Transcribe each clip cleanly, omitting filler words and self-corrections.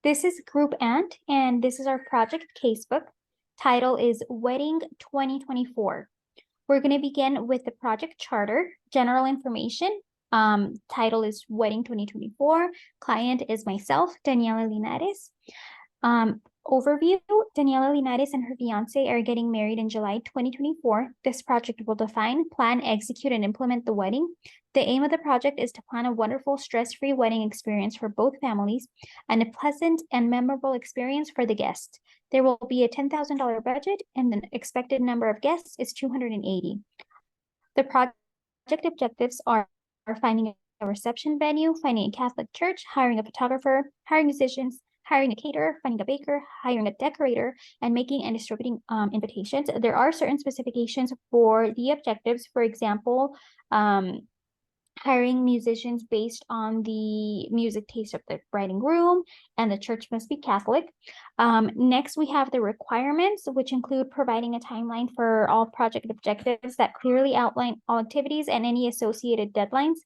This is Group and this is our project casebook. Title is Wedding 2024. We're going to begin with the project charter, general information. Title is Wedding 2024. Client is myself, Daniela Linares. Overview, Daniela Linares and her fiance are getting married in July 2024. This project will define, plan, execute, and implement the wedding. The aim of the project is to plan a wonderful, stress-free wedding experience for both families and a pleasant and memorable experience for the guests. There will be a $10,000 budget and the expected number of guests is 280. The project objectives are finding a reception venue, finding a Catholic church, hiring a photographer, hiring musicians, hiring a caterer, finding a baker, hiring a decorator, and making and distributing invitations. There are certain specifications for the objectives. For example, hiring musicians based on the music taste of the bride and groom, and the church must be Catholic. Next, we have the requirements, which include providing a timeline for all project objectives that clearly outline all activities and any associated deadlines.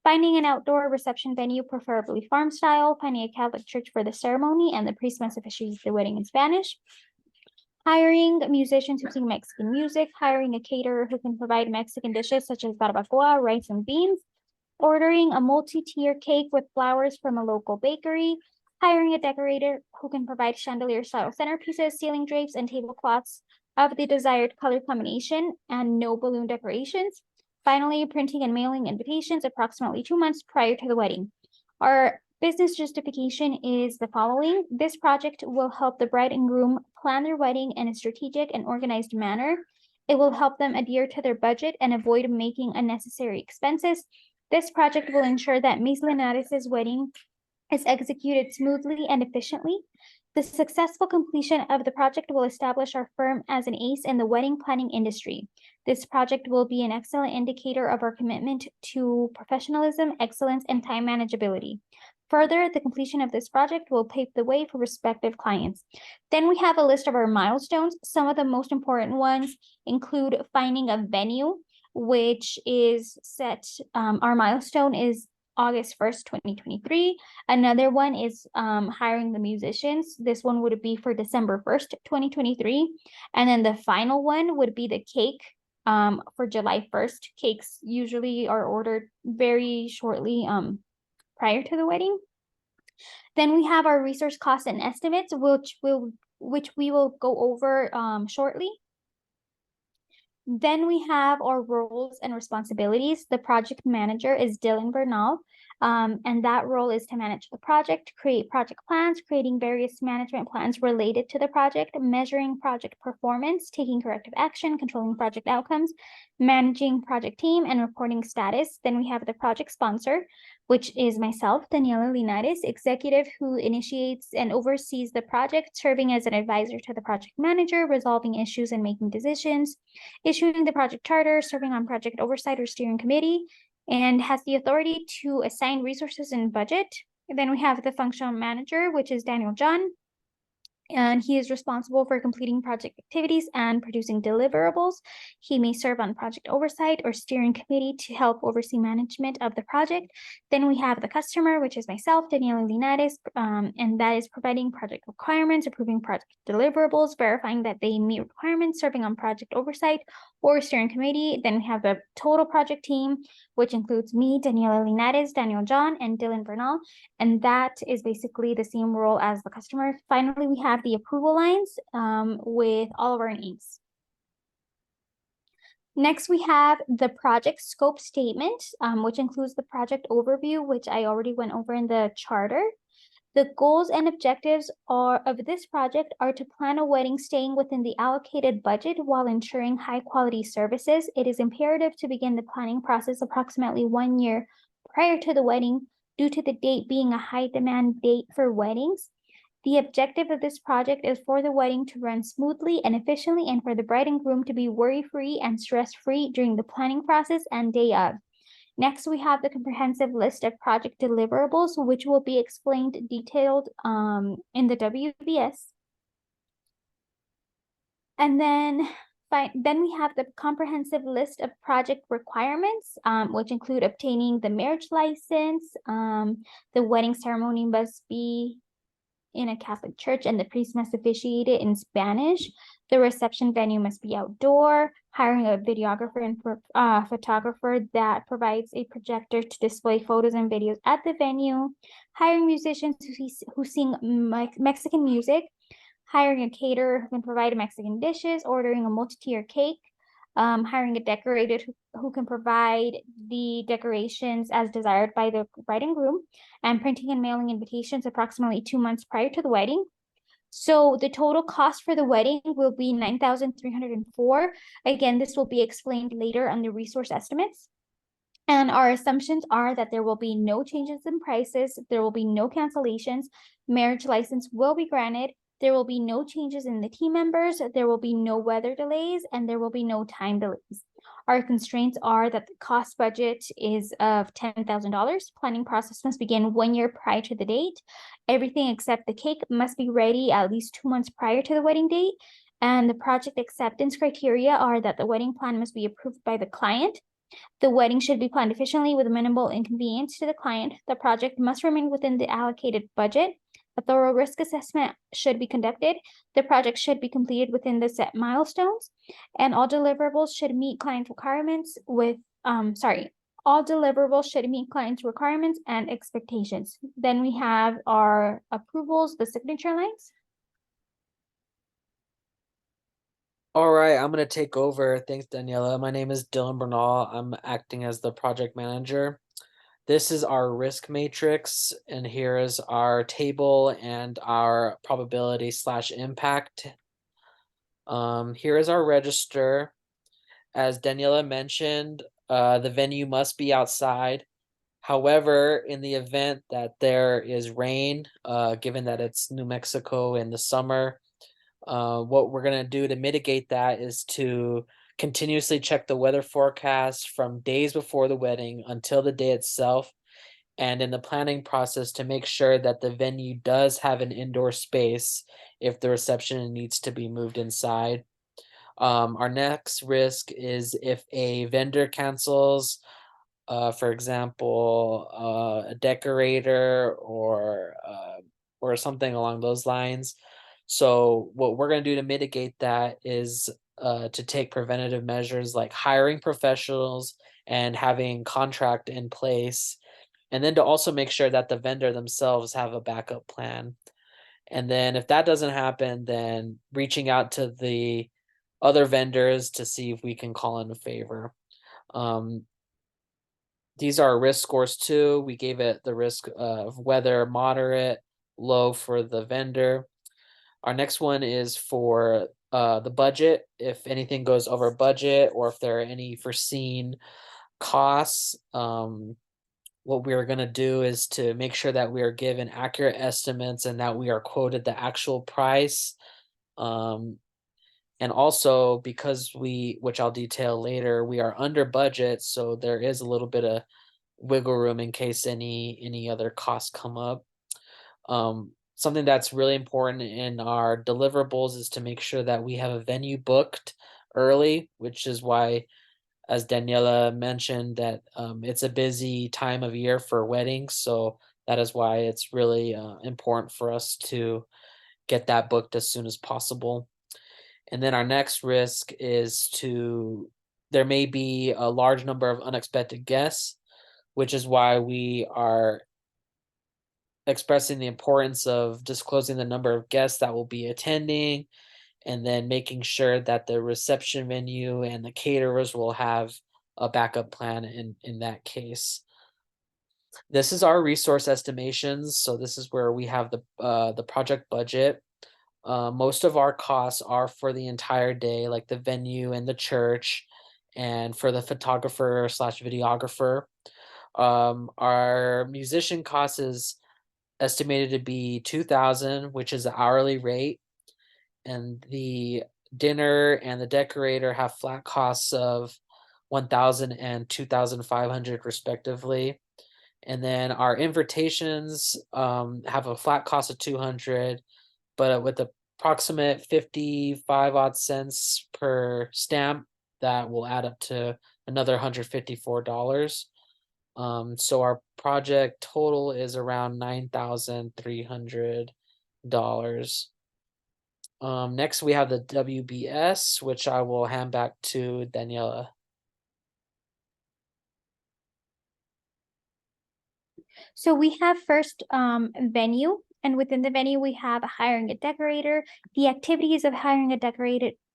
Finding an outdoor reception venue, preferably farm style, finding a Catholic church for the ceremony, and the priest must officiate the wedding in Spanish. Hiring musicians who sing Mexican music, hiring a caterer who can provide Mexican dishes such as barbacoa, rice, and beans, ordering a multi-tier cake with flowers from a local bakery, hiring a decorator who can provide chandelier-style centerpieces, ceiling drapes, and tablecloths of the desired color combination, and no balloon decorations. Finally, printing and mailing invitations approximately 2 months prior to the wedding. Our business justification is the following. This project will help the bride and groom plan their wedding in a strategic and organized manner. It will help them adhere to their budget and avoid making unnecessary expenses. This project will ensure that Ms. Linares' wedding is executed smoothly and efficiently. The successful completion of the project will establish our firm as an ace in the wedding planning industry. This project will be an excellent indicator of our commitment to professionalism, excellence, and time manageability. Further, the completion of this project will pave the way for respective clients. Then we have a list of our milestones. Some of the most important ones include finding a venue, which is set. Our milestone is August 1st, 2023. Another one is hiring the musicians. This one would be for December 1st, 2023. And then the final one would be the cake for July 1st. Cakes usually are ordered very shortly prior to the wedding. Then we have our resource costs and estimates, which we will go over shortly. Then we have our roles and responsibilities. The project manager is Bernal, and that role is to manage the project, create project plans, creating various management plans related to the project, measuring project performance, taking corrective action, controlling project outcomes, managing project team, and reporting status. Then we have the project sponsor, which is myself, Daniela Linares, executive who initiates and oversees the project, serving as an advisor to the project manager, resolving issues and making decisions, issuing the project charter, serving on project oversight or steering committee, and has the authority to assign resources and budget. And then we have the functional manager, which is Daniel John, and he is responsible for completing project activities and producing deliverables. He may serve on project oversight or steering committee to help oversee management of the project. Then we have the customer, which is myself, Daniela Linares, and that is providing project requirements, approving project deliverables, verifying that they meet requirements, serving on project oversight or steering committee. Then we have the total project team, which includes me, Daniela Linares, Daniel John, and Dylan Bernal, and that is basically the same role as the customer. Finally, we have the approval lines with all of our names. Next, we have the project scope statement, which includes the project overview, which I already went over in the charter. The goals and objectives of this project are to plan a wedding staying within the allocated budget while ensuring high quality services. It is imperative to begin the planning process approximately 1 year prior to the wedding due to the date being a high demand date for weddings. The objective of this project is for the wedding to run smoothly and efficiently and for the bride and groom to be worry-free and stress-free during the planning process and day of. Next, we have the comprehensive list of project deliverables, which will be explained detailed in the WBS. And then we have the comprehensive list of project requirements, which include obtaining the marriage license. The wedding ceremony must be in a Catholic church and the priest must officiate it in Spanish. The reception venue must be outdoor, hiring a videographer and photographer that provides a projector to display photos and videos at the venue, hiring musicians who sing Mexican music, hiring a caterer who can provide Mexican dishes, ordering a multi-tier cake, hiring a decorator who can provide the decorations as desired by the bride and groom, and printing and mailing invitations approximately 2 months prior to the wedding. So the total cost for the wedding will be $9,304. Again, this will be explained later on the resource estimates. And our assumptions are that there will be no changes in prices, there will be no cancellations, marriage license will be granted, there will be no changes in the team members, there will be no weather delays, and there will be no time delays. Our constraints are that the cost budget is of $10,000. Planning process must begin 1 year prior to the date. Everything except the cake must be ready at least 2 months prior to the wedding date. And the project acceptance criteria are that the wedding plan must be approved by the client. The wedding should be planned efficiently with minimal inconvenience to the client. The project must remain within the allocated budget. A thorough risk assessment should be conducted. The project should be completed within the set milestones, and all deliverables should meet client requirements all deliverables should meet clients' requirements and expectations. Then we have our approvals, the signature lines. All right, I'm going to take over. Thanks, Daniela. My name is Dylan Bernal. I'm acting as the project manager. This is our risk matrix, and here is our table and our probability / impact. Here is our register. As Daniela mentioned, the venue must be outside. However, in the event that there is rain, given that it's New Mexico in the summer, what we're going to do to mitigate that is to continuously check the weather forecast from days before the wedding until the day itself, and in the planning process to make sure that the venue does have an indoor space if the reception needs to be moved inside. Our next risk is if a vendor cancels, for example, a decorator or something along those lines. So what we're going to do to mitigate that is to take preventative measures like hiring professionals and having contract in place, and then to also make sure that the vendor themselves have a backup plan. And then if that doesn't happen, then reaching out to the other vendors to see if we can call in a favor. These are risk scores too. We gave it the risk of weather moderate, low for the vendor. Our next one is for the budget. If anything goes over budget or if there are any foreseen costs, what we're going to do is to make sure that we are given accurate estimates and that we are quoted the actual price. And also because which I'll detail later, we are under budget, so there is a little bit of wiggle room in case any other costs come up. Something that's really important in our deliverables is to make sure that we have a venue booked early, which is why, as Daniela mentioned, that it's a busy time of year for weddings. So that is why it's really important for us to get that booked as soon as possible. And then our next risk is there may be a large number of unexpected guests, which is why we are expressing the importance of disclosing the number of guests that will be attending, and then making sure that the reception venue and the caterers will have a backup plan in that case. This is our resource estimations. So this is where we have the project budget. Most of our costs are for the entire day, like the venue and the church, and for the photographer / videographer. Our musician cost is estimated to be $2,000, which is the hourly rate, and the dinner and the decorator have flat costs of $1,000 and $2,500 respectively. And then our invitations have a flat cost of $200, but with approximate 55 odd cents per stamp, that will add up to another $154. So our project total is around $9,309. Next we have the WBS, which I will hand back to Daniela. So we have first venue, and within the venue we have hiring a decorator. The activities of hiring a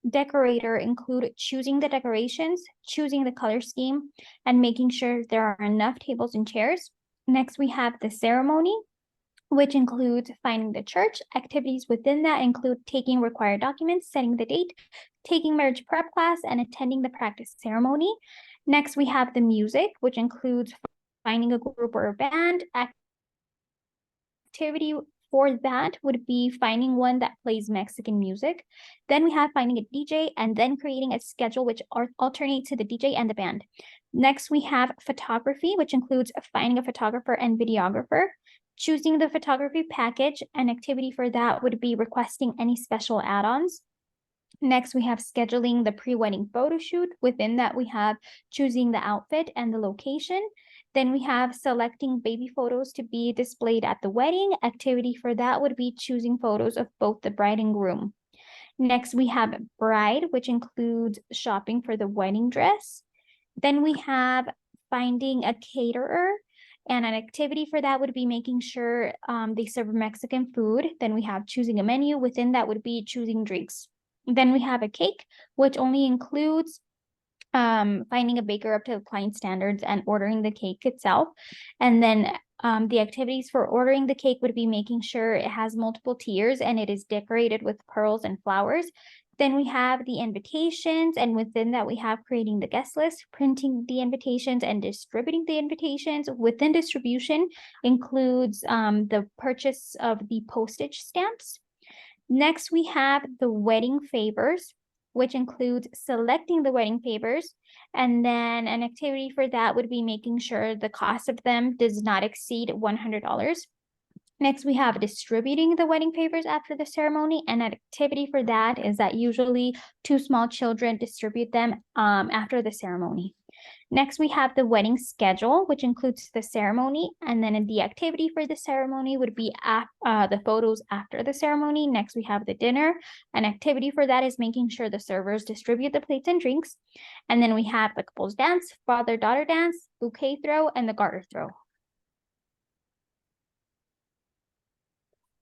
decorator include choosing the decorations, choosing the color scheme, and making sure there are enough tables and chairs. Next, we have the ceremony, which includes finding the church. Activities within that include taking required documents, setting the date, taking marriage prep class, and attending the practice ceremony. Next, we have the music, which includes finding a group or a band. Activity for that would be finding one that plays Mexican music. Then we have finding a DJ and then creating a schedule which alternates to the DJ and the band. Next, we have photography, which includes finding a photographer and videographer. Choosing the photography package, an activity for that would be requesting any special add-ons. Next, we have scheduling the pre-wedding photo shoot. Within that, we have choosing the outfit and the location. Then we have selecting baby photos to be displayed at the wedding. Activity for that would be choosing photos of both the bride and groom. Next, we have bride, which includes shopping for the wedding dress. Then we have finding a caterer, and an activity for that would be making sure they serve Mexican food. Then we have choosing a menu. Within that would be choosing drinks. Then we have a cake, which only includes finding a baker up to the client standards and ordering the cake itself. And then the activities for ordering the cake would be making sure it has multiple tiers and it is decorated with pearls and flowers. Then we have the invitations, and within that we have creating the guest list, printing the invitations, and distributing the invitations. Within distribution includes the purchase of the postage stamps. Next, we have the wedding favors, which includes selecting the wedding favors. And then an activity for that would be making sure the cost of them does not exceed $100. Next, we have distributing the wedding favors after the ceremony. And an activity for that is that usually 2 small children distribute them after the ceremony. Next, we have the wedding schedule, which includes the ceremony, and then the activity for the ceremony would be the photos after the ceremony. Next, we have the dinner. An activity for that is making sure the servers distribute the plates and drinks. And then we have the couples dance, father-daughter dance, bouquet throw, and the garter throw.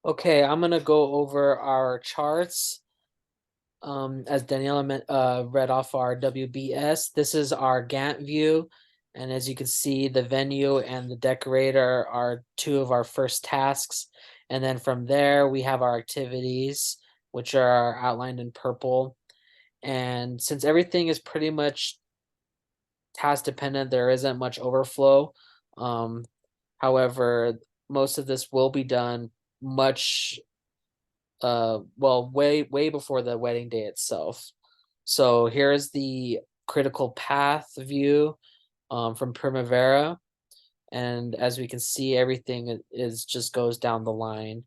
Okay, I'm gonna go over our charts. As Daniela read off our WBS, this is our Gantt view. And as you can see, the venue and the decorator are 2 of our first tasks. And then from there, we have our activities, which are outlined in purple. And since everything is pretty much task dependent, there isn't much overflow. However, most of this will be done much well, way before the wedding day itself. So here's the critical path view from Primavera, and as we can see, everything is just goes down the line.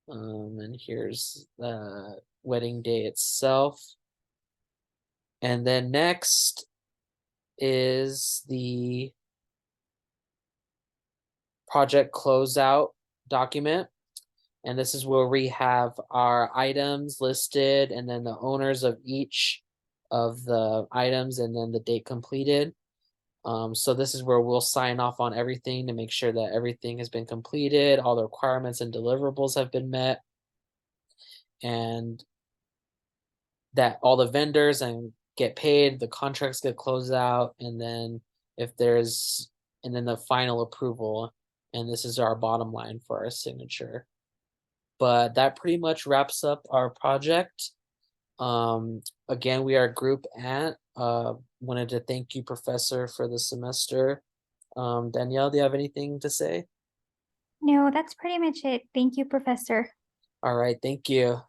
And here's the wedding day itself, and then next is the project closeout document. And this is where we have our items listed and then the owners of each of the items and then the date completed. So this is where we'll sign off on everything to make sure that everything has been completed, all the requirements and deliverables have been met, and that all the vendors and get paid, the contracts get closed out, and then and then the final approval. And this is our bottom line for our signature. But that pretty much wraps up our project. Again, we are Group Ant. Wanted to thank you, Professor, for the semester. Danielle, do you have anything to say? No, that's pretty much it. Thank you, Professor. All right, thank you.